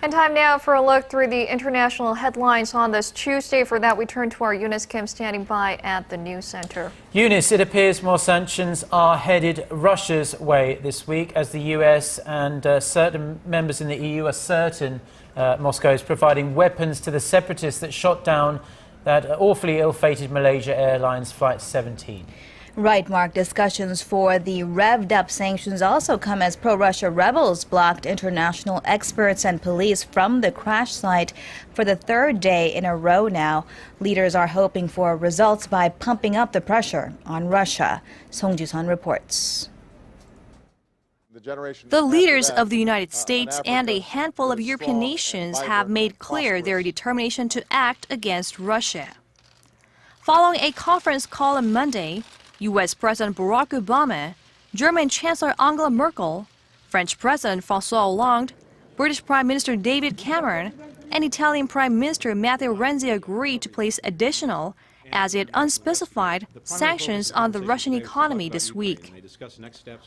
And time now for a look through the international headlines on this Tuesday. For that, we turn to our Eunice Kim standing by at the NewsCenter. Eunice, it appears more sanctions are headed Russia's way this week as the US and certain members in the EU are certain Moscow is providing weapons to the separatists that shot down that awfully ill-fated Malaysia Airlines Flight 17. Right, Mark. Discussions for the revved-up sanctions also come as pro-Russia rebels blocked international experts and police from the crash site for the third day in a row now. Leaders are hoping for results by pumping up the pressure on Russia. Song Ji-sun reports. The leaders of the United States and a handful of European nations have made clear their determination to act against Russia. Following a conference call on Monday, U.S. President Barack Obama, German Chancellor Angela Merkel, French President Francois Hollande, British Prime Minister David Cameron, and Italian Prime Minister Matteo Renzi agreed to place additional, as yet unspecified, sanctions on the Russian economy this week.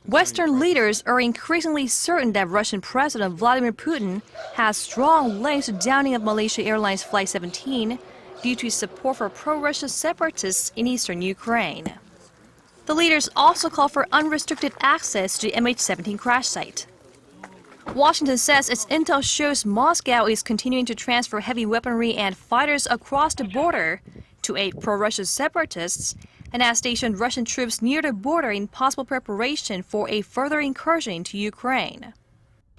Western leaders are increasingly certain that Russian President Vladimir Putin has strong links to downing of Malaysia Airlines Flight 17 due to his support for pro-Russia separatists in eastern Ukraine. The leaders also call for unrestricted access to the MH17 crash site. Washington says its intel shows Moscow is continuing to transfer heavy weaponry and fighters across the border to aid pro-Russia separatists and has stationed Russian troops near the border in possible preparation for a further incursion into Ukraine.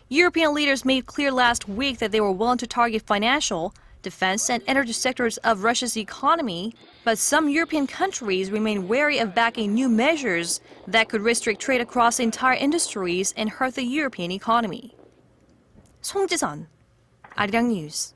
European leaders made clear last week that they were willing to target financial, defense and energy sectors of Russia's economy, but some European countries remain wary of backing new measures that could restrict trade across entire industries and hurt the European economy. Song Ji-sun, Arirang News.